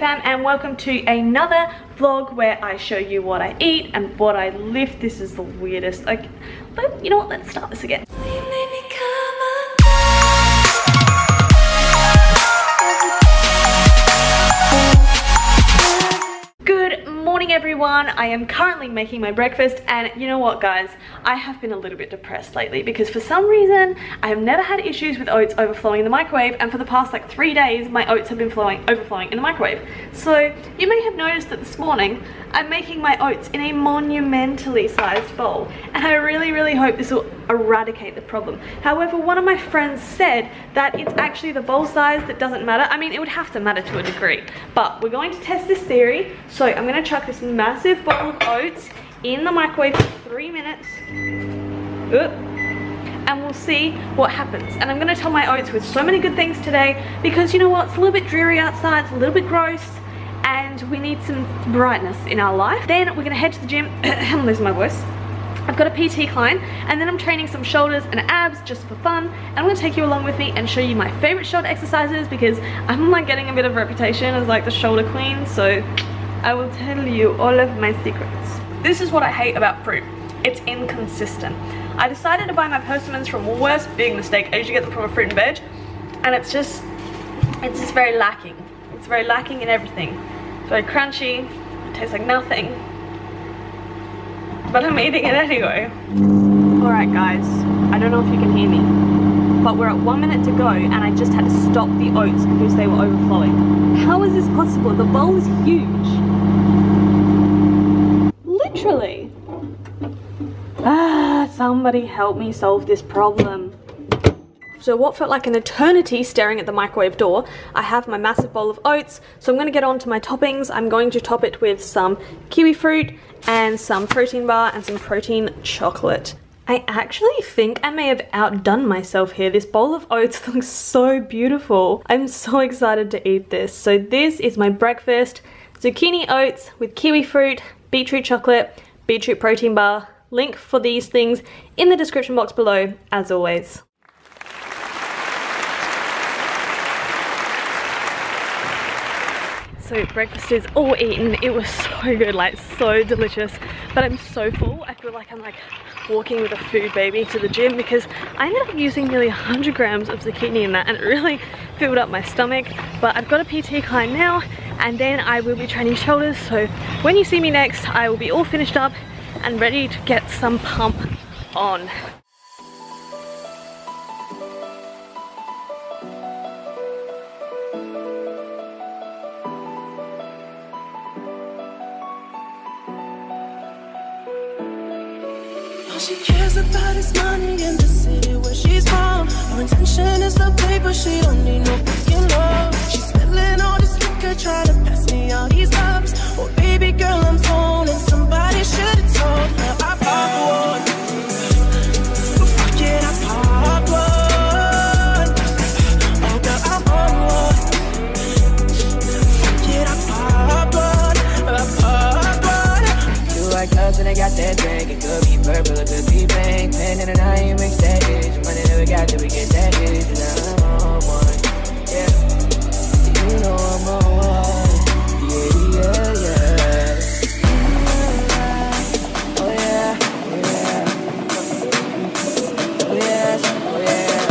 fam, and welcome to another vlog where I show you what I eat and what I lift. This is the weirdest, but you know what, let's start this again. Good morning everyone. I am currently making my breakfast, and you know what guys, I have been a little bit depressed lately because for some reason I have never had issues with oats overflowing in the microwave, and for the past like 3 days my oats have been overflowing in the microwave. So you may have noticed that this morning I'm making my oats in a monumentally sized bowl, and I really hope this will eradicate the problem. However, one of my friends said that it's actually the bowl size that doesn't matter. I mean, it would have to matter to a degree, but we're going to test this theory. So I'm going to chuck this massive bowl of oats in the microwave for 3 minutes. And we'll see what happens. And I'm going to tell my oats with so many good things today, because you know what, it's a little bit dreary outside, it's a little bit gross, and we need some brightness in our life. Then we're going to head to the gym. I'm losing my voice. I've got a PT client, and then I'm training some shoulders and abs just for fun, and I'm going to take you along with me and show you my favorite shoulder exercises, because I'm like getting a bit of a reputation as like the shoulder queen, so I will tell you all of my secrets. This is what I hate about fruit. It's inconsistent. I decided to buy my persimmons from Woolworths. Big mistake. I usually get them from a fruit and veg, and it's just very lacking. It's very lacking in everything. It's very crunchy. It tastes like nothing. But I'm eating it anyway. Alright guys, I don't know if you can hear me, but we're at 1 minute to go and I just had to stop the oats because they were overflowing. How is this possible? The bowl is huge. Literally. Somebody help me solve this problem. So what felt like an eternity staring at the microwave door, I have my massive bowl of oats, so I'm going to get on to my toppings. I'm going to top it with some kiwi fruit and some protein bar and some protein chocolate. I actually think I may have outdone myself here. This bowl of oats looks so beautiful. I'm so excited to eat this. So this is my breakfast: zucchini oats with kiwi fruit, beetroot chocolate, beetroot protein bar. Link for these things in the description box below, as always. So breakfast is all eaten. It was so good, like so delicious, but I'm so full. I feel like I'm like walking with a food baby to the gym, because I ended up using nearly 100 grams of zucchini in that, and it really filled up my stomach. But I've got a PT client now, and then I will be training shoulders, so when you see me next I will be all finished up and ready to get some pump on. All she cares about is money in the city where she's from. Her intention is the paper, she don't need no freaking love. She's spilling all this liquor, trying to pass me all these cups. Oh baby girl, I'm falling, somebody should have told her I popped one. Fuck it, I popped one. Oh girl, I'm on one. Fuck it, I popped one. I popped one. You like clubs and I got that drink. It could be purple, it could be pink. Pen and I ain't mix that bitch. Money never got till we get that bitch. And I'm on one, yeah. You know I'm on one, yeah. Oh yeah, oh yes, oh yeah.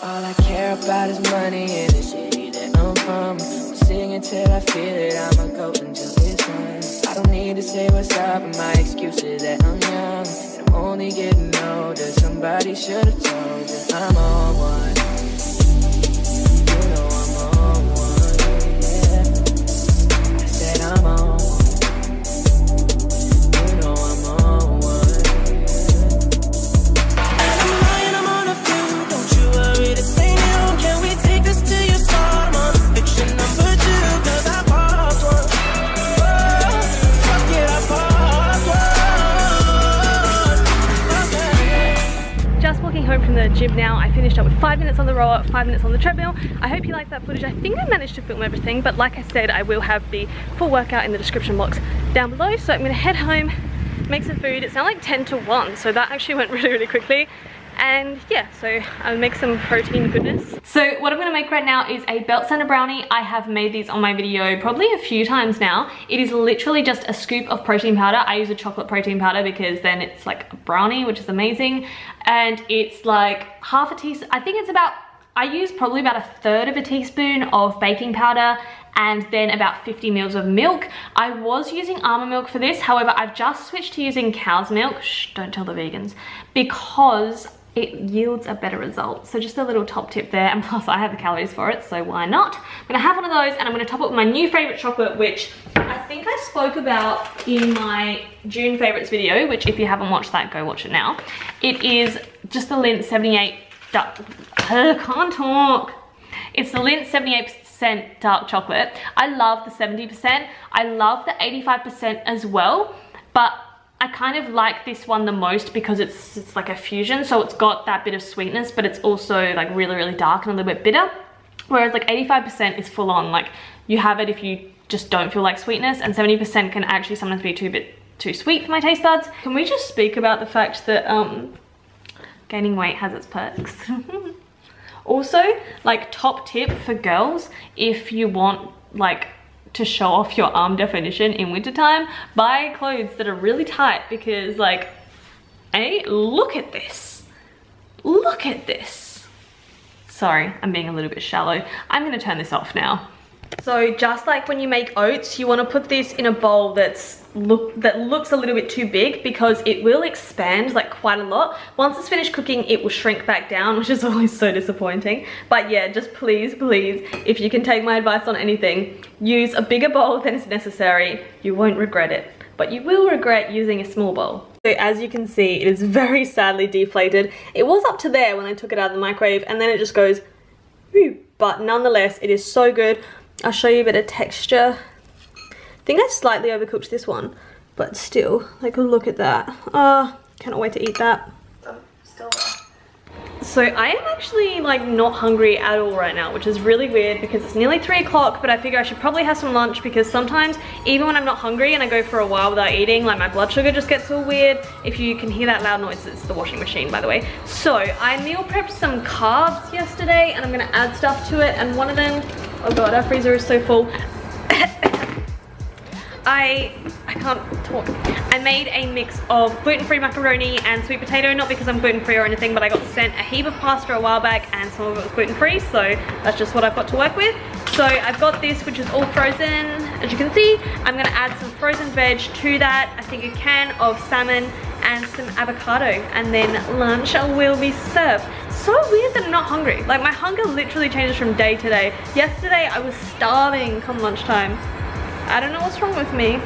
All I care about is money in the city that I'm from. I'm singing until I feel it. I'ma go until it's done. I don't need to say what's up, and my excuse is that I'm young and I'm only getting older. Somebody should have told you I'm on one. You know I'm on one, yeah. I said I'm on one. You know I'm on one, yeah. And I'm lying, I'm on a few. Don't you worry, this ain't new. Can we take this to your spot? I'm on fiction number 2, 'cause I popped one. Just walking home from the gym now. I finished up with 5 minutes on the rower, 5 minutes on the treadmill. I hope you liked that footage. I think I managed to film everything, but like I said, I will have the full workout in the description box down below. So I'm gonna head home, make some food. It's now like 10 to 1, so that actually went really quickly. And yeah, so I'll make some protein goodness. So what I'm gonna make right now is a belt center brownie. I have made these on my video probably a few times now. It is literally just a scoop of protein powder. I use a chocolate protein powder because then it's like a brownie, which is amazing. And it's like half a teaspoon, I think it's about, I use probably about 1/3 of a teaspoon of baking powder and then about 50 mils of milk. I was using almond milk for this. However, I've just switched to using cow's milk. Shh, don't tell the vegans. Because it yields a better result. So just a little top tip there, and plus I have the calories for it, so why not? I'm gonna have one of those and I'm gonna top it with my new favorite chocolate, which I think I spoke about in my June favorites video, which if you haven't watched that, go watch it now. It is just the Lindt 78 dark, I can't talk. It's the Lindt 78% dark chocolate. I love the 70%. I love the 85% as well, but I kind of like this one the most because it's like a fusion, so it's got that bit of sweetness, but it's also like really dark and a little bit bitter. Whereas like 85% is full on, like you have it if you just don't feel like sweetness, and 70% can actually sometimes be too sweet for my taste buds. Can we just speak about the fact that gaining weight has its perks? Also, like top tip for girls, if you want like to show off your arm definition in wintertime, buy clothes that are really tight, because like, hey, look at this. Look at this. Sorry, I'm being a little bit shallow. I'm gonna turn this off now. So just like when you make oats, you wanna put this in a bowl that looks a little bit too big, because it will expand like quite a lot. Once it's finished cooking, it will shrink back down, which is always so disappointing. But yeah, just please, if you can take my advice on anything, use a bigger bowl than is necessary. You won't regret it, but you will regret using a small bowl. So as you can see, it is very sadly deflated. It was up to there when I took it out of the microwave, and then it just goes, whoo. But nonetheless, it is so good. I'll show you a bit of texture. I think I slightly overcooked this one, but still, like, look at that. Cannot wait to eat that. Still So I am actually like not hungry at all right now, which is really weird because it's nearly 3 o'clock, but I figure I should probably have some lunch, because sometimes even when I'm not hungry and I go for a while without eating, like my blood sugar just gets all weird. If you can hear that loud noise, it's the washing machine, by the way. So I meal prepped some carbs yesterday and I'm gonna add stuff to it, and one of them, oh god, our freezer is so full. I can't talk. I made a mix of gluten-free macaroni and sweet potato, not because I'm gluten-free or anything, but I got sent a heap of pasta a while back and some of it was gluten-free, so that's just what I've got to work with. So I've got this, which is all frozen, as you can see. I'm gonna add some frozen veg to that, I think a can of salmon and some avocado, and then lunch will be served. So weird that I'm not hungry. Like, my hunger literally changes from day to day. Yesterday I was starving come lunchtime. I don't know what's wrong with me.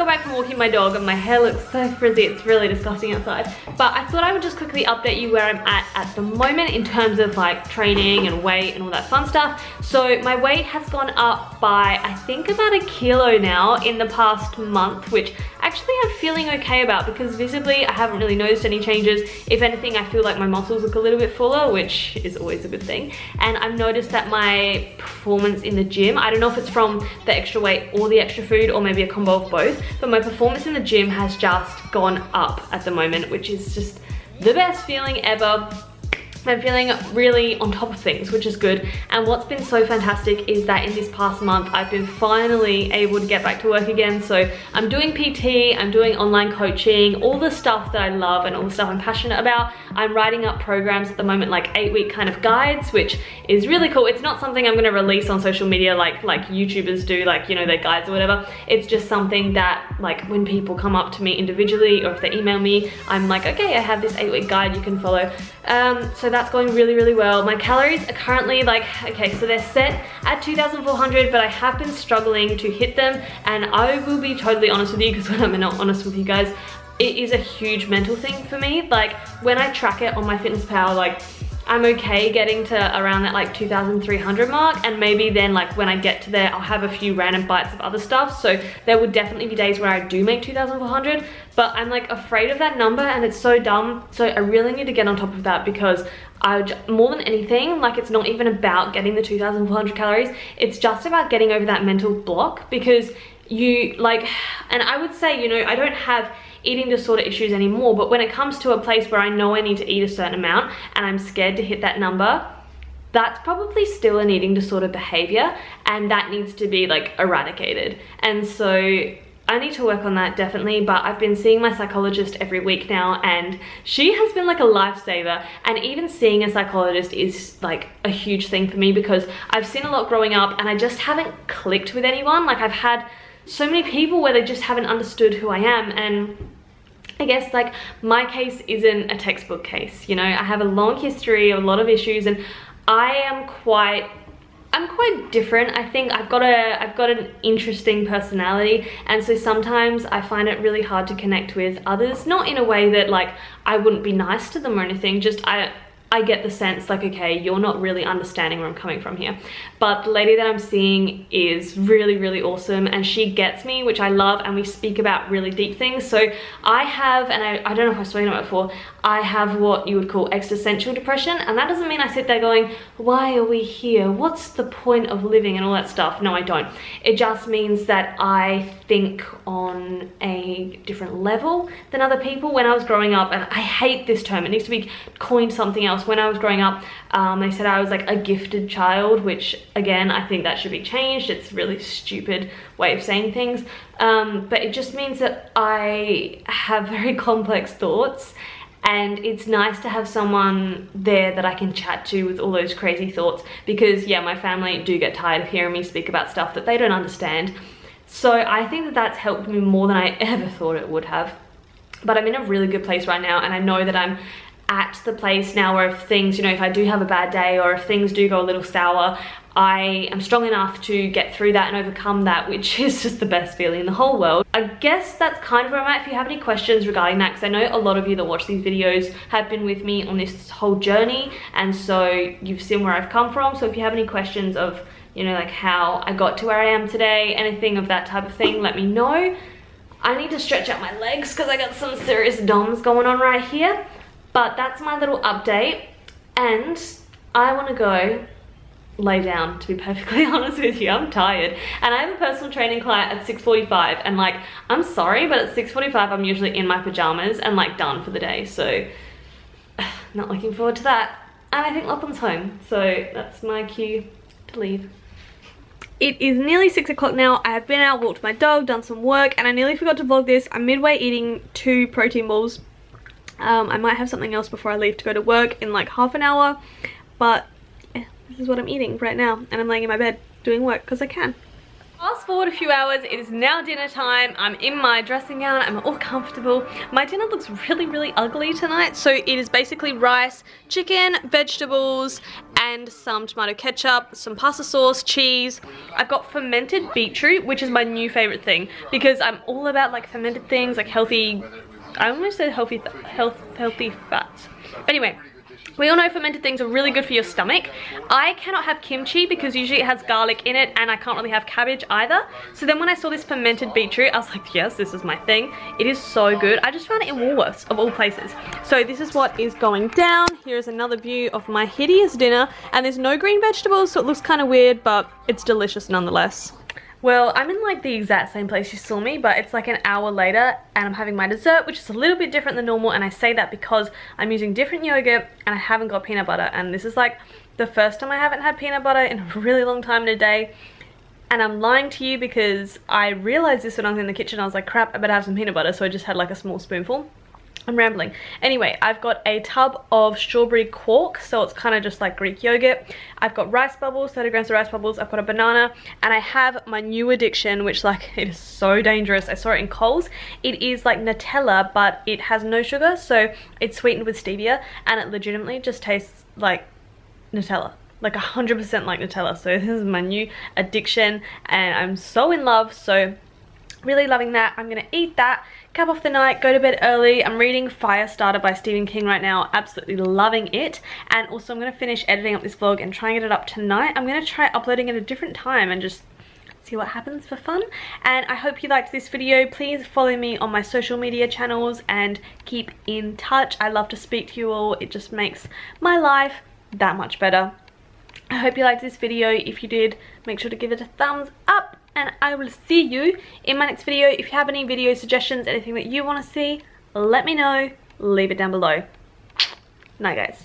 Back from walking my dog and my hair looks so frizzy, it's really disgusting outside. But I thought I would just quickly update you where I'm at the moment in terms of like training and weight and all that fun stuff. So my weight has gone up by I think about 1 kilo now in the past month, which actually I'm feeling okay about, because visibly I haven't really noticed any changes. If anything, I feel like my muscles look a little bit fuller, which is always a good thing. And I've noticed that my performance in the gym, I don't know if it's from the extra weight or the extra food or maybe a combo of both, but my performance in the gym has just gone up at the moment, which is just the best feeling ever. I'm feeling really on top of things, which is good. And what's been so fantastic is that in this past month, I've been finally able to get back to work again. So I'm doing PT, I'm doing online coaching, all the stuff that I love and all the stuff I'm passionate about. I'm writing up programs at the moment, like 8-week kind of guides, which is really cool. It's not something I'm gonna release on social media like YouTubers do, like, you know, their guides or whatever. It's just something that, like, when people come up to me individually or if they email me, I'm like, okay, I have this 8-week guide you can follow. So that's going really, really well. My calories are currently like, okay, so they're set at 2,400, but I have been struggling to hit them. And I will be totally honest with you, because when I'm not honest with you guys, it is a huge mental thing for me. Like, when I track it on MyFitnessPal, like, I'm okay getting to around that like 2,300 mark, and maybe then like when I get to there, I'll have a few random bites of other stuff. So there would definitely be days where I do make 2,400, but I'm like afraid of that number and it's so dumb. So I really need to get on top of that, because more than anything, like, it's not even about getting the 2,400 calories. It's just about getting over that mental block, because you like, and I would say, you know, I don't have eating disorder issues anymore, but when it comes to a place where I know I need to eat a certain amount and I'm scared to hit that number, that's probably still an eating disorder behavior, and that needs to be like eradicated. And so I need to work on that, definitely. But I've been seeing my psychologist every week now, and she has been like a lifesaver. And even seeing a psychologist is like a huge thing for me, because I've seen a lot growing up and I just haven't clicked with anyone. Like, I've had so many people where they just haven't understood who I am. And I guess like my case isn't a textbook case, you know. I have a long history of a lot of issues, and I'm quite different. I think I've got an interesting personality, and so sometimes I find it really hard to connect with others, not in a way that like I wouldn't be nice to them or anything, just I get the sense like, okay, you're not really understanding where I'm coming from here. But the lady that I'm seeing is really, really awesome, and she gets me, which I love, and we speak about really deep things. So I have, and I don't know if I've spoken about it before, I have what you would call existential depression, and that doesn't mean I sit there going, why are we here? What's the point of living and all that stuff? No, I don't. It just means that I think on a different level than other people. When I was growing up, and I hate this term, it needs to be coined something else. When I was growing up, they said I was like a gifted child, which again, I think that should be changed. It's a really stupid way of saying things. But it just means that I have very complex thoughts, and it's nice to have someone there that I can chat to with all those crazy thoughts, because yeah, my family do get tired of hearing me speak about stuff that they don't understand. So I think that that's helped me more than I ever thought it would have. But I'm in a really good place right now, and I know that I'm at the place now where if things, you know, if I do have a bad day or if things do go a little sour, I am strong enough to get through that and overcome that, which is just the best feeling in the whole world. I guess that's kind of where I'm at. If you have any questions regarding that, because I know a lot of you that watch these videos have been with me on this whole journey, and so you've seen where I've come from. So if you have any questions of, you know, like how I got to where I am today, anything of that type of thing, let me know. I need to stretch out my legs because I got some serious DOMs going on right here. But that's my little update, and I want to go lay down, to be perfectly honest with you. I'm tired, and I have a personal training client at 6:45, and like, I'm sorry, but at 6:45 I'm usually in my pajamas and like done for the day, so not looking forward to that. And I think Lachlan's home, so that's my cue to leave. It is nearly 6 o'clock now. I have been out, walked my dog, done some work, and I nearly forgot to vlog this. I'm midway eating 2 protein balls. I might have something else before I leave to go to work in like half an hour, but yeah, this is what I'm eating right now, and I'm laying in my bed doing work because I can. Fast forward a few hours, it is now dinner time. I'm in my dressing gown, I'm all comfortable. My dinner looks really, really ugly tonight. So it is basically rice, chicken, vegetables, and some tomato ketchup, some pasta sauce, cheese. I've got fermented beetroot, which is my new favorite thing, because I'm all about like fermented things, like healthy, I almost said healthy fats. Anyway, we all know fermented things are really good for your stomach. I cannot have kimchi because usually it has garlic in it, and I can't really have cabbage either. So then when I saw this fermented beetroot, I was like, yes, this is my thing. It is so good. I just found it in Woolworths, of all places. So this is what is going down. Here is another view of my hideous dinner, and there's no green vegetables, so it looks kind of weird, but it's delicious nonetheless. Well, I'm in like the exact same place you saw me, but it's like an hour later and I'm having my dessert, which is a little bit different than normal, and I say that because I'm using different yogurt and I haven't got peanut butter, and this is like the first time I haven't had peanut butter in a really long time in a day. And I'm lying to you because I realized this when I was in the kitchen. I was like, crap, I better have some peanut butter, so I just had like a small spoonful. I'm rambling. Anyway, I've got a tub of strawberry quark, so it's kind of just like Greek yogurt. I've got rice bubbles, 30 grams of rice bubbles. I've got a banana, and I have my new addiction, which like, it is so dangerous. I saw it in Coles. It is like Nutella, but it has no sugar, so it's sweetened with stevia, and it legitimately just tastes like Nutella. Like 100% like Nutella. So this is my new addiction, and I'm so in love. So really loving that. I'm gonna eat that, cap off the night, go to bed early. I'm reading Firestarter by Stephen King right now, absolutely loving it. And also I'm gonna finish editing up this vlog and try and get it up tonight. I'm gonna try uploading at a different time and just see what happens for fun. And I hope you liked this video. Please follow me on my social media channels and keep in touch. I love to speak to you all. It just makes my life that much better. I hope you liked this video. If you did, make sure to give it a thumbs up, and I will see you in my next video. If you have any video suggestions, anything that you want to see, let me know. Leave it down below. Night, guys.